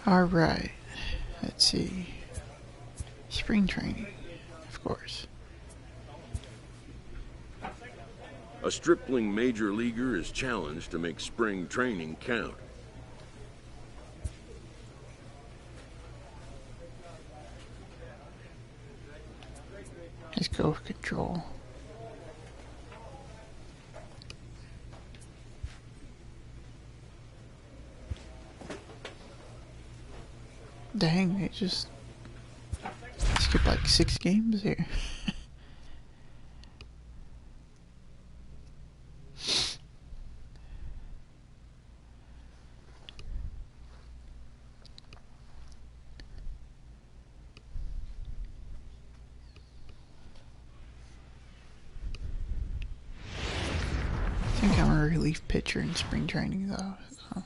All right. Let's see. Spring training, of course. A stripling major leaguer is challenged to make spring training count. Let's go with control. Dang, they just skipped like 6 games here. I think I'm a relief pitcher in spring training though. So.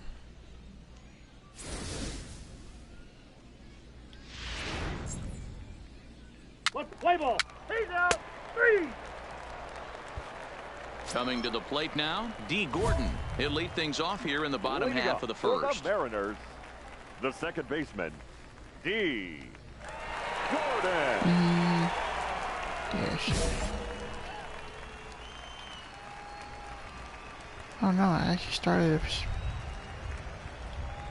Let's play ball. He's out. 3. Coming to the plate now, D. Gordon. He'll lead things off here in the bottom half of the first. The Mariners, the second baseman, D. Gordon. Yes. Oh no, I actually started.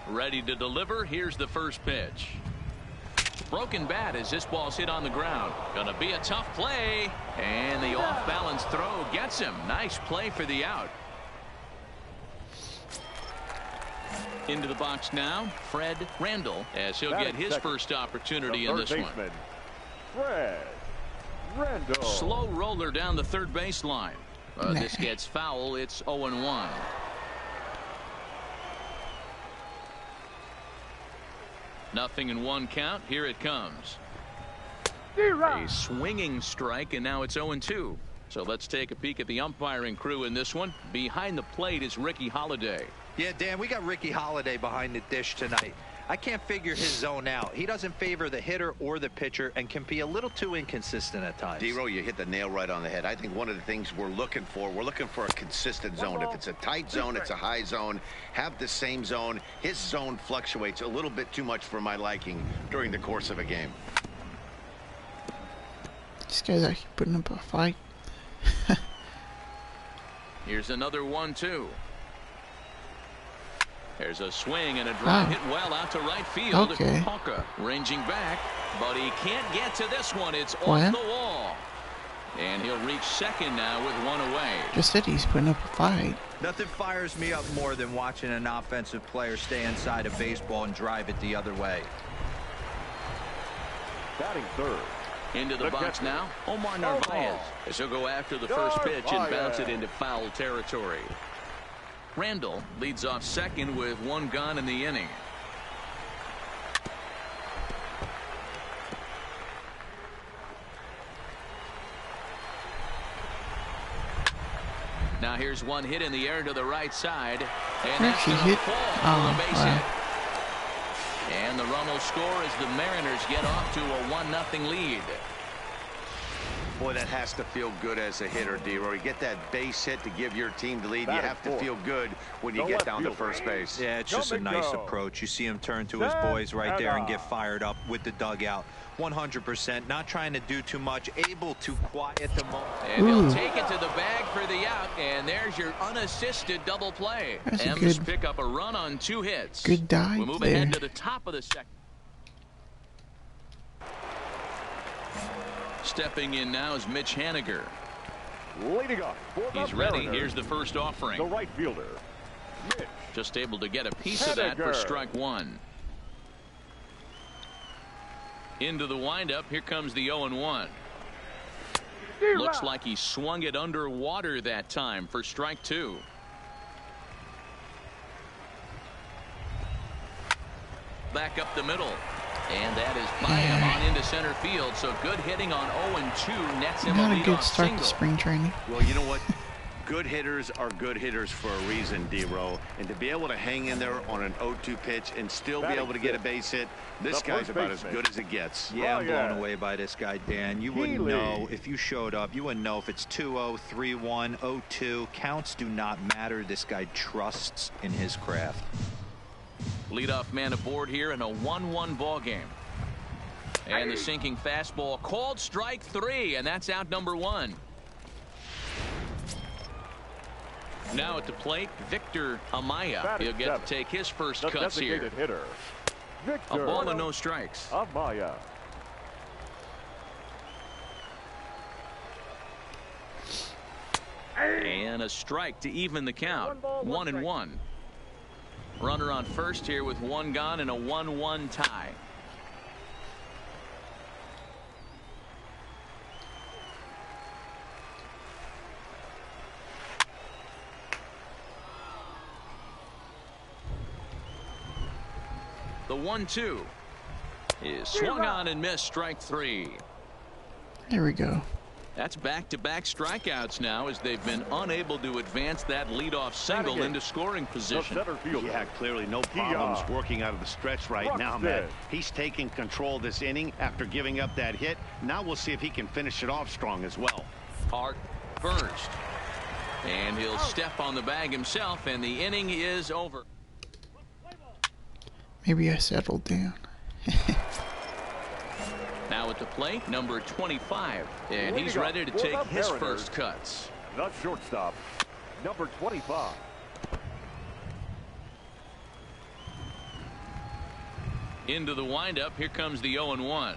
Ready to deliver. Here's the first pitch. Broken bat as this ball's hit on the ground. Gonna be a tough play. And the off-balance throw gets him. Nice play for the out. Into the box now, Fred Randall, as he'll get his first opportunity in this one. Fred Randall. Slow roller down the third baseline. This gets foul. It's 0-1. Nothing in 1 count. Here it comes. A swinging strike, and now it's 0-2. So let's take a peek at the umpiring crew in this one. Behind the plate is Ricky Holiday. Yeah, Dan, we got Ricky Holiday behind the dish tonight. I can't figure his zone out. He doesn't favor the hitter or the pitcher and can be a little too inconsistent at times. D-Row, you hit the nail right on the head. I think one of the things we're looking for a consistent zone. If it's a tight zone, it's a high zone. Have the same zone. His zone fluctuates a little bit too much for my liking during the course of a game. This guy's actually putting up a fight. Here's another 1-2. There's a swing and a drive hit well out to right field. Okay. Hawker ranging back, but he can't get to this one. It's off the wall. And he'll reach second now with 1 away. Just said he's putting up a fight. Nothing fires me up more than watching an offensive player stay inside a baseball and drive it the other way. Batting third. Into the box now, Omar Narvaez, as he'll go after the first pitch and bounce it into foul territory. Randall leads off second with 1 gone in the inning. Now here's one hit in the air to the right side, and that's going to fall on the base hit. And the run will score as the Mariners get off to a 1-0 lead. Boy, that has to feel good as a hitter, D-Roy. You get that base hit to give your team the lead. You have to feel good when you get down to first base. Yeah, it's just a nice approach. You see him turn to his boys right there and get fired up with the dugout. 100%, not trying to do too much, able to quiet the moment. And he'll take it to the bag for the out, and there's your unassisted double play. M's pick up a run on 2 hits. Good dive. We'll move ahead to the top of the second. Stepping in now is Mitch Haniger. Leading off for the He's ready. Mariners, Here's the first offering. the right fielder, Mitch. Just able to get a piece of that for strike 1. Into the windup. Here comes the 0-1. Looks like he swung it underwater that time for strike 2. Back up the middle. And that is by him on into center field. So good hitting on 0-2 nets him Not a a good leadoff start single. to spring training. Well, you know what? Good hitters are good hitters for a reason, D-Row. And to be able to hang in there on an 0-2 pitch and still be able to get a base hit, this guy's about as good as it gets. Yeah, I'm blown away by this guy, Dan. You wouldn't know if you showed up. You wouldn't know if it's 2-0, 3-1, 0-2. Counts do not matter. This guy trusts in his craft. Leadoff man aboard here in a 1-1 ball game. And the sinking fastball called strike 3, and that's out number 1. Now at the plate, Victor Amaya. He'll get to take his first cuts here. Hitter, A ball and no strikes. Amaya. And a strike to even the count. 1-1. Runner on first here with 1 gone and a 1-1 tie. The 1-2 is swung on and missed, strike 3. There we go. That's back-to-back strikeouts now as they've been unable to advance that leadoff single into scoring position. Yeah, clearly no problems working out of the stretch right now, man. He's taking control of this inning after giving up that hit. Now we'll see if he can finish it off strong as well. Hard first. And he'll step on the bag himself, and the inning is over. Maybe I settled down. Now at the plate, number 25, and he's ready to take his first cuts. The shortstop, number 25. Into the windup, here comes the 0-1.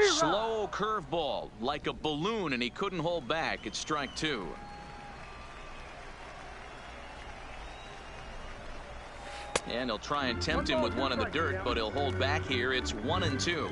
Slow curveball, like a balloon, and he couldn't hold back. It's strike 2. And he'll try and tempt him with one in the dirt, but he'll hold back here. It's 1-2.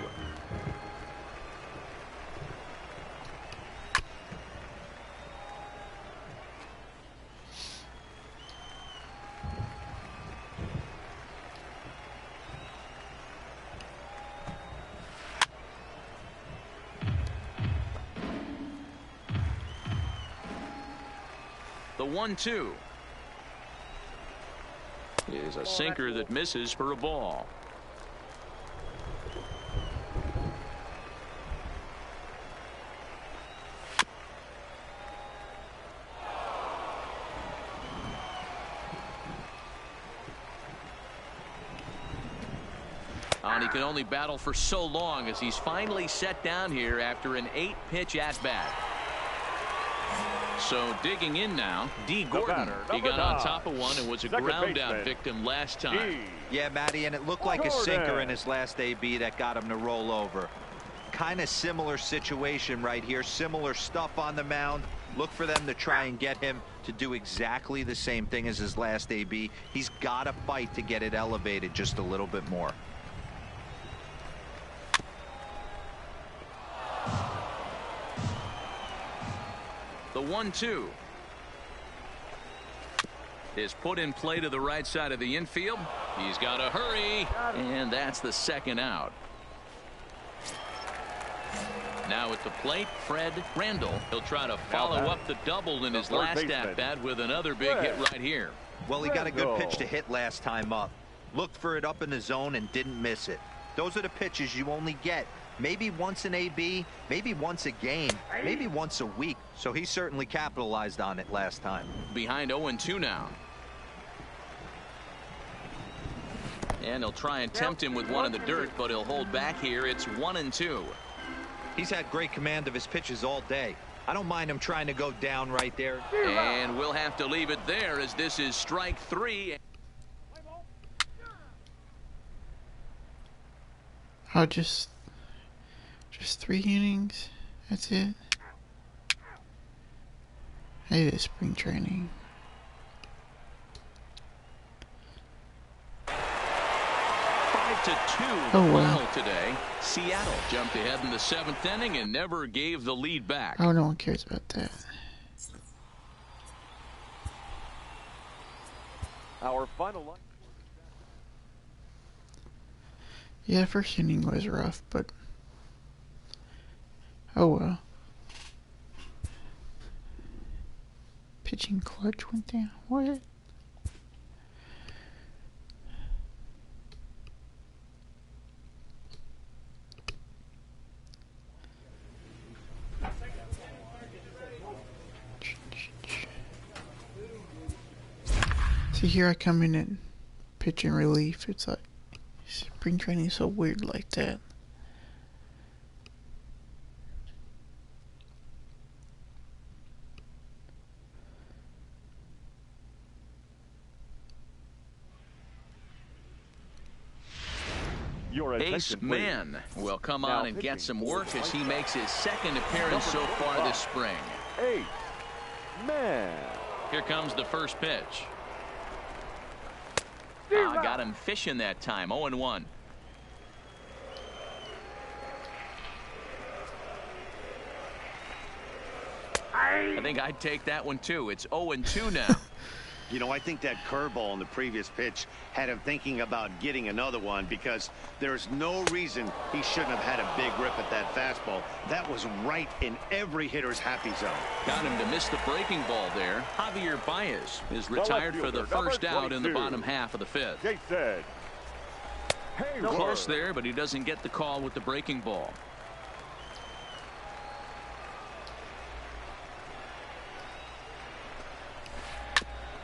The 1-2 is a sinker that misses for a ball. And he can only battle for so long as he's finally set down here after an 8-pitch at-bat. So digging in now, D. Gordon. He got on top of one and was a ground out victim last time. Yeah, Matty, and it looked like a sinker in his last AB that got him to roll over. Kind of similar situation right here. Similar stuff on the mound. Look for them to try and get him to do exactly the same thing as his last AB. He's got to fight to get it elevated just a little bit more. The 1-2 is put in play to the right side of the infield. He's got to hurry, and that's the second out. Now at the plate, Fred Randall. He'll try to follow up the double in his last at-bat with another big hit right here. Well, he got a good pitch to hit last time up. Looked for it up in the zone and didn't miss it. Those are the pitches you only get maybe once an AB, maybe once a game, maybe once a week. So he certainly capitalized on it last time. Behind 0-2 now. And he'll try and tempt him with one in the dirt, but he'll hold back here. It's 1-2. He's had great command of his pitches all day. I don't mind him trying to go down right there. And we'll have to leave it there as this is strike 3. Oh, just 3 innings. That's it. Hey, this spring training. 5-2 Oh, wow. final today. Seattle jumped ahead in the 7th inning and never gave the lead back. Oh, no one cares about that. Our final line. Yeah, first inning was rough, but oh well. Pitching clutch went down. What? See, here I come in at pitching relief. It's like spring training is so weird like that. Ace Man will come on and get some work as he makes his second appearance so far this spring. Ace Man. Here comes the first pitch. Got him fishing that time. 0-1. I think I'd take that one too. It's 0-2 now. You know, I think that curveball in the previous pitch had him thinking about getting another one, because there's no reason he shouldn't have had a big rip at that fastball. That was right in every hitter's happy zone. Got him to miss the breaking ball there. Javier Baez is retired for the first out in the bottom half of the fifth. Jason. Close there, but he doesn't get the call with the breaking ball.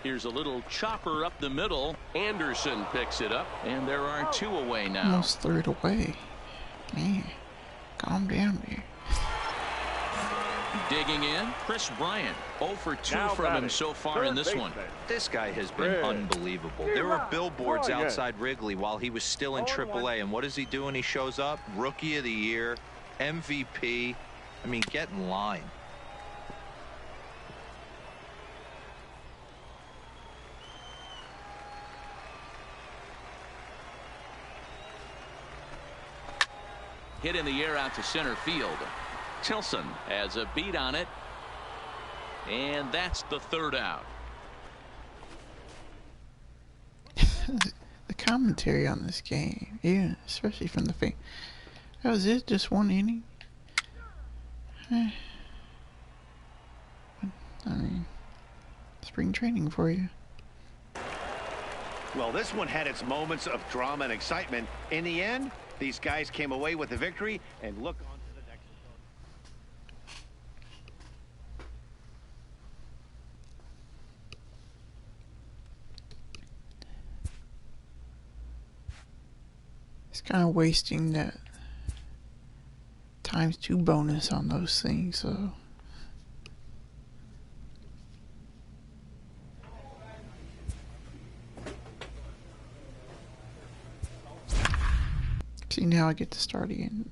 Here's a little chopper up the middle. Anderson picks it up, and there are 2 away now. Almost threw it away. Man, calm down there. Digging in, Chris Bryant. 0 for 2 from him so far in this one. This guy has been unbelievable. There were billboards outside Wrigley while he was still in AAA, and what is he doing? He shows up, Rookie of the Year, MVP. I mean, get in line. Hit in the air out to center field. Tilson has a beat on it, and that's the third out. The commentary on this game, yeah, especially from the fan. That was it, just 1 inning. I mean, spring training for you. Well, this one had its moments of drama and excitement. In the end, these guys came away with the victory, and look on to the next. It's kind of wasting that ×2 bonus on those things, so. See, now I get to start again.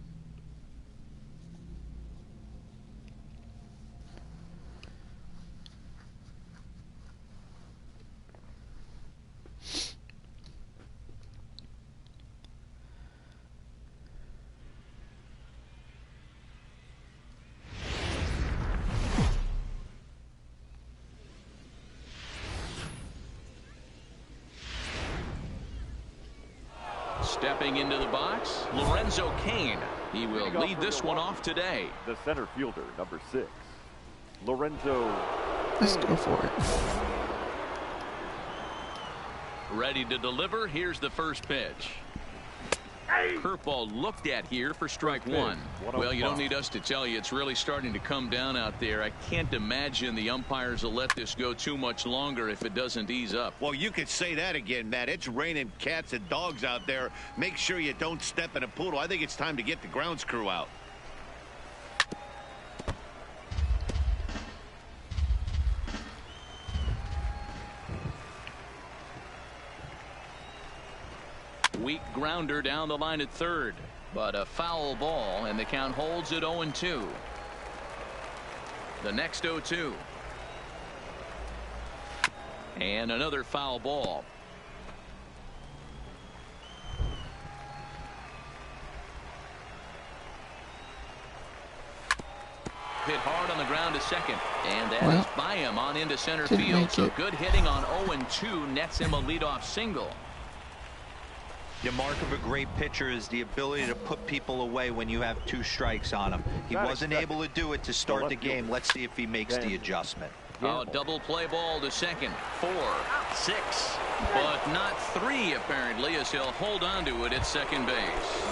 Stepping into the box, Lorenzo Cain. He will lead this one off today. The center fielder, number 6, Lorenzo. Let's go for it. Ready to deliver. Here's the first pitch. Curveball looked at here for strike 1. Well, you don't need us to tell you, it's really starting to come down out there. I can't imagine the umpires will let this go too much longer if it doesn't ease up. Well, you could say that again, Matt. It's raining cats and dogs out there. Make sure you don't step in a poodle. I think it's time to get the grounds crew out. Weak grounder down the line at third, but a foul ball, and the count holds at 0-2. The next 0-2. And another foul ball. Hit hard on the ground to second, and that is by him on into center field. So good hitting on 0-2 nets him a leadoff single. The mark of a great pitcher is the ability to put people away when you have 2 strikes on him. He wasn't able to do it to start the game. Let's see if he makes the adjustment. Oh, double play ball to second. 4, 6, but not 3 apparently, as he'll hold on to it at second base.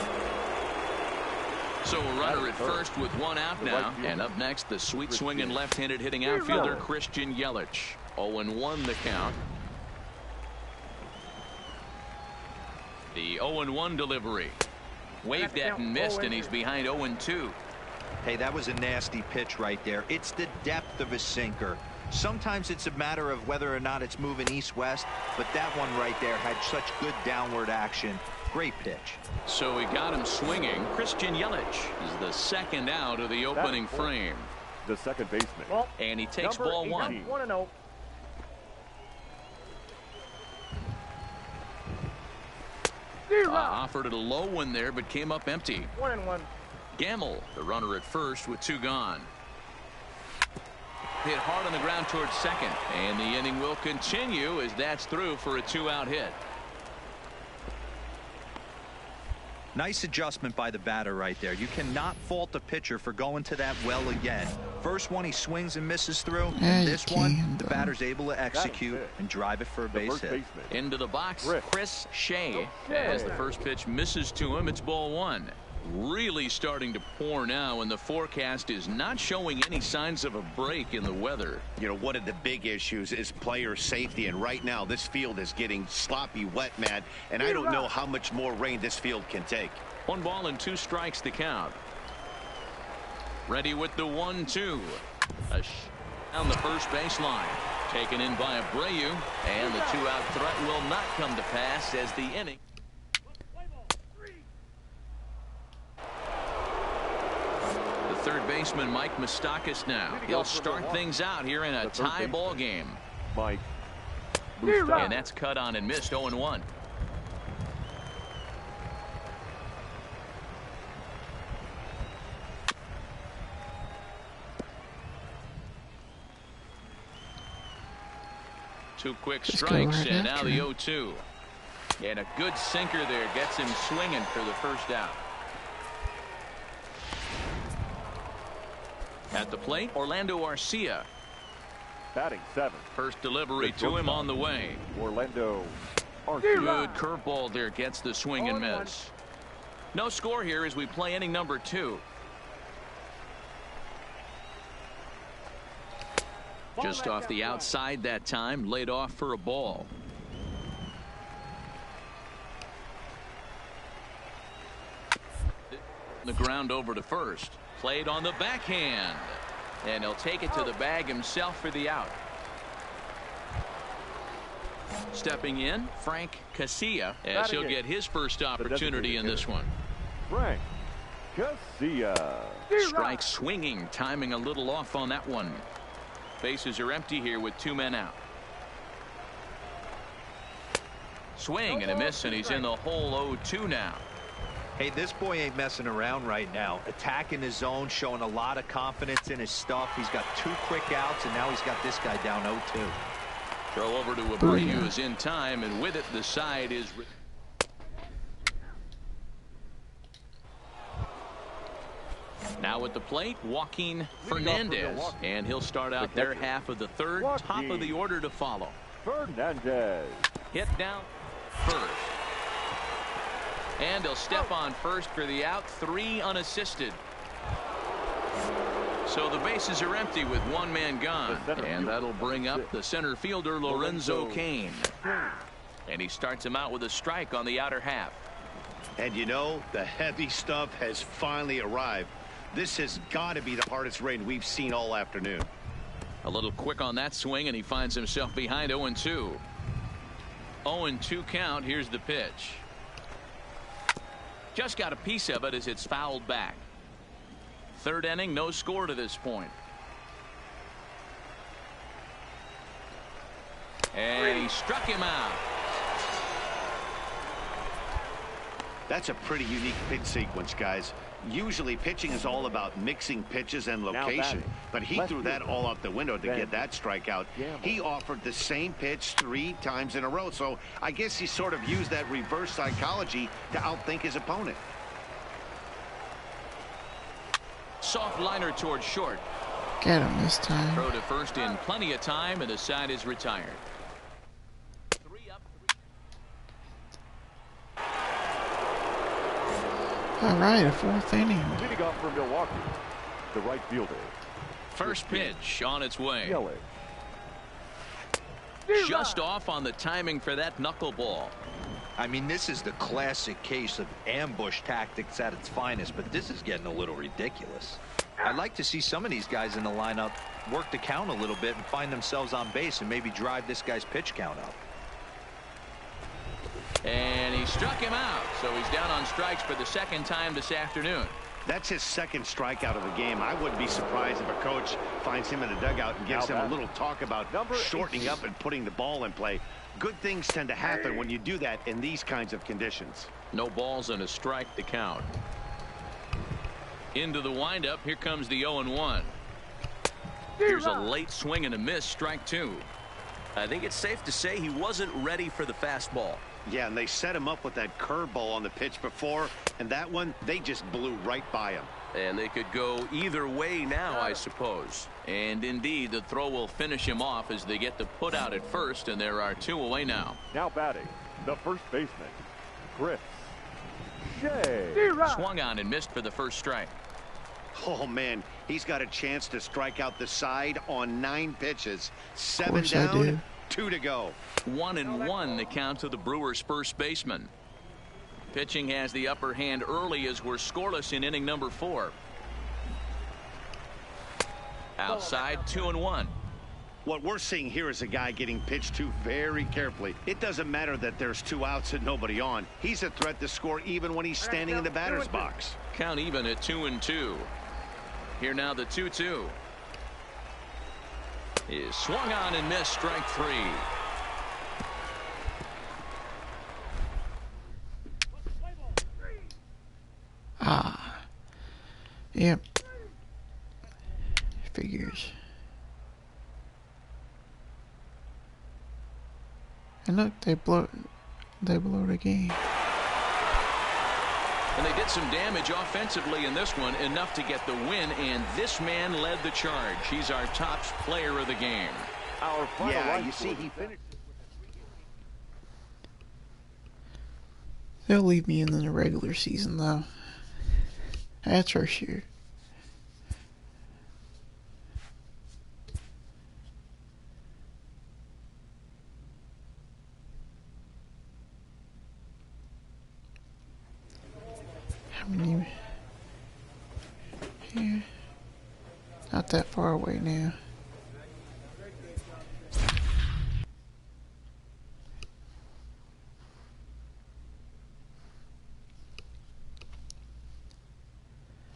So a runner at first with 1 out now, and up next the sweet swinging left-handed hitting outfielder Christian Yelich. 0-1 the count. The 0-1 delivery. Waved at and missed, and he's behind 0-2. Hey, that was a nasty pitch right there. It's the depth of a sinker. Sometimes it's a matter of whether or not it's moving east-west, but that one right there had such good downward action. Great pitch. So he got him swinging. Christian Yelich is the second out of the opening frame. The second baseman. And he takes ball 1. 1-0. Offered it a low one there, but came up empty. 1-1. Gamble, the runner at first with 2 gone. Hit hard on the ground towards second, and the inning will continue as that's through for a 2-out hit. Nice adjustment by the batter right there. You cannot fault the pitcher for going to that well again. First one he swings and misses through, and this one the batter's able to execute and drive it for a base hit. Into the box, Chris Shea, as the first pitch misses to him. It's ball 1. Really starting to pour now, and the forecast is not showing any signs of a break in the weather. You know, one of the big issues is player safety, and right now this field is getting sloppy wet, man, and I don't know how much more rain this field can take. 1 ball and 2 strikes the count. Ready with the 1-2. Down the first baseline. Taken in by Abreu, and the 2-out threat will not come to pass as the inning. Third baseman Mike Moustakas now. He'll start things out here in a tie ball game. Mike. And that's cut on and missed. 0-1. Two quick strikes, right and now after the him. 0-2. And a good sinker there gets him swinging for the first out. At the plate, Orlando Arcia. Batting 7. First delivery to him on the way. Orlando Arcia. Good curveball there, gets the swing and miss. No score here as we play inning number 2. Just off the outside that time, laid off for a ball. The ground over to first. Played on the backhand, and he'll take it to the bag himself for the out. Stepping in, Frank Casilla, as he'll get his first opportunity in this one. Frank Casilla. Strike swinging, timing a little off on that one. Bases are empty here with 2 men out. Swing and a miss, and he's in the hole. 0-2 now. Hey, this boy ain't messing around right now. Attacking his zone, showing a lot of confidence in his stuff. He's got 2 quick outs, and now he's got this guy down 0-2. Throw over to Abreu is in time, and with it, the side is. Now at the plate, Joaquin Fernandez, and he'll start out their half of the third. Top of the order to follow. Fernandez. Hit down first. And he'll step on first for the out. 3 unassisted. So the bases are empty with 1 man gone. And that'll bring up the center fielder, Lorenzo Cain. And he starts him out with a strike on the outer half. And you know, the heavy stuff has finally arrived. This has got to be the hardest rain we've seen all afternoon. A little quick on that swing, and he finds himself behind 0-2. 0-2 count. Here's the pitch. Just got a piece of it as it's fouled back. Third inning, no score to this point. And he struck him out. That's a pretty unique pitch sequence, guys. Usually pitching is all about mixing pitches and location, but he threw that all out the window to get that strikeout. He offered the same pitch 3 times in a row, so I guess he sort of used that reverse psychology to outthink his opponent. Soft liner towards short. Get him this time. Throw to first in plenty of time, and the side is retired. 3 up. All right, a 4th inning. Leading off for Milwaukee, the right fielder. First pitch on its way. Yelich. Just off on the timing for that knuckleball. I mean, this is the classic case of ambush tactics at its finest, but this is getting a little ridiculous. I'd like to see some of these guys in the lineup work the count a little bit and find themselves on base and maybe drive this guy's pitch count up. And he struck him out, so he's down on strikes for the second time this afternoon. That's his second strikeout of the game. I wouldn't be surprised if a coach finds him in the dugout and gives him a little talk about shortening up and putting the ball in play. Good things tend to happen when you do that in these kinds of conditions. No balls and a strike to count. Into the windup. Here comes the 0-1. Here's a late swing and a miss. Strike two. I think it's safe to say he wasn't ready for the fastball. Yeah, and they set him up with that curveball on the pitch before, and that one, they just blew right by him. And they could go either way now, I suppose. And indeed, the throw will finish him off as they get the put out at first, and there are two away now. Now batting, the first baseman, Chris Shea. Swung on and missed for the first strike. Oh, man, he's got a chance to strike out the side on 9 pitches. 7 down, 2 to go. 1-1 the count to the Brewers' first baseman. Pitching has the upper hand early as we're scoreless in inning number 4. Outside, 2-1. What we're seeing here is a guy getting pitched to very carefully. It doesn't matter that there's 2 outs and nobody on. He's a threat to score even when he's standing in the batter's box. Count even at 2-2. Here now the 2-2. Is swung on and missed. Strike 3. Yep. Figures. And look, they blow the game. And they did some damage offensively in this one, enough to get the win, and this man led the charge. He's our top player of the game. Our final Yeah, you see, he finished. They'll leave me in the regular season, though. That's for sure. How many? Yeah. Not that far away now.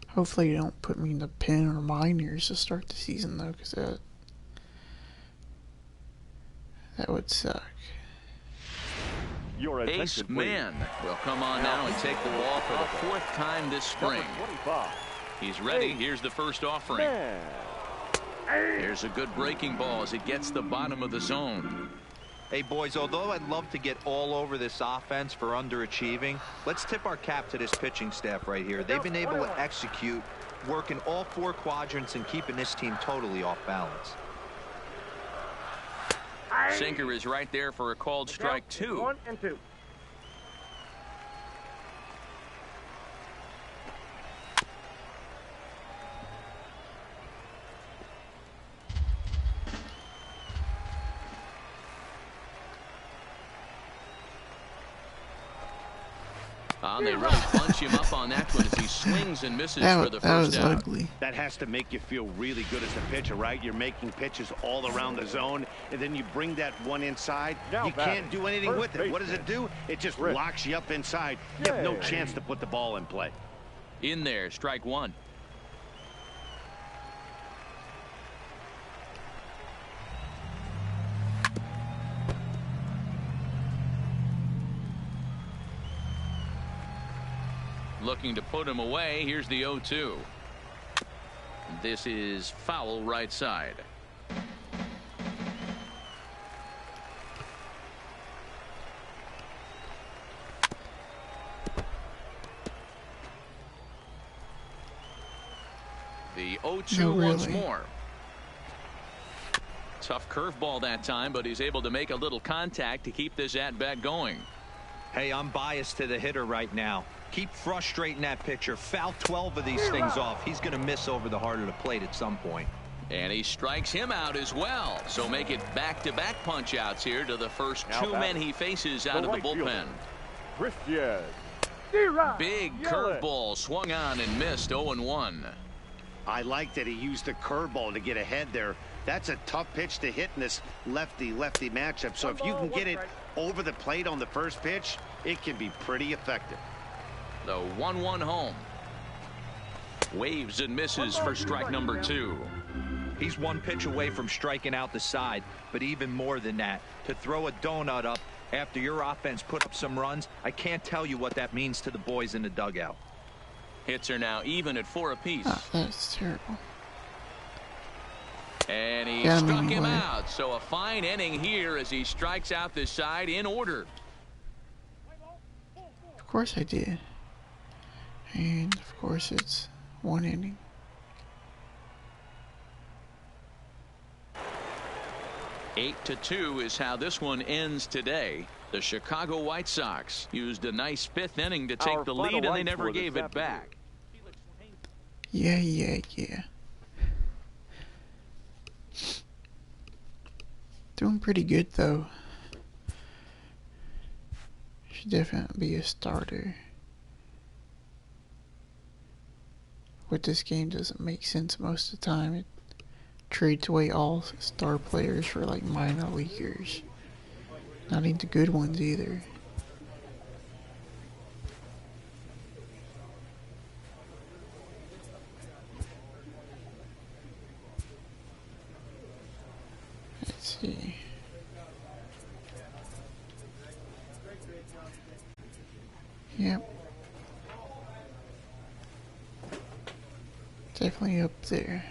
Hopefully you don't put me in the pen or minors to start the season, though, because that would suck. Your Ace Man will come on now and take the ball for the 4th time this spring. He's ready. Here's the first offering. Here's a good breaking ball as it gets the bottom of the zone. Hey, boys, although I'd love to get all over this offense for underachieving, let's tip our cap to this pitching staff right here. They've been able to execute, working all 4 quadrants and keeping this team totally off balance. Sinker is right there for a called strike 2. 1-2. They really punch him up on that one as he swings and misses for the first out. Ugly. That has to make you feel really good as a pitcher, right? You're making pitches all around the zone, and then you bring that one inside. You can't do anything with it. What does it do? It just locks you up inside. You have no chance to put the ball in play. In there, strike 1. Looking to put him away. Here's the 0-2. This is foul right side. The 0-2 once more. Tough curveball that time, but he's able to make a little contact to keep this at-bat going. Hey, I'm biased to the hitter right now. Keep frustrating that pitcher. Foul 12 of these things off. He's going to miss over the heart of the plate at some point. And he strikes him out as well. So make it back-to-back punch-outs here to the first 2 men he faces out of the bullpen. Christian. Big curveball swung on and missed. 0-1. I like that he used the curveball to get ahead there. That's a tough pitch to hit in this lefty-lefty matchup. So if you can get it over the plate on the first pitch, it can be pretty effective. The 1-1 home. Waves and misses for strike number 2. He's one pitch away from striking out the side, but even more than that, to throw a donut up after your offense put up some runs, I can't tell you what that means to the boys in the dugout. Hits are now even at 4 apiece. Oh, that's terrible. And he Yeah, struck him anyway. out. So a fine inning here as he strikes out this side in order. Of course I did. And of course it's 1 inning. Eight to 2 is how this one ends today. The Chicago White Sox used a nice 5th inning to take Our the final lead, and they lights never for this gave it afternoon. back. Yeah. Doing pretty good though. Should definitely be a starter. What this game doesn't make sense most of the time. It trades away all star players for like minor leaguers. Not even the good ones either. Let's see. Yep. Definitely up there.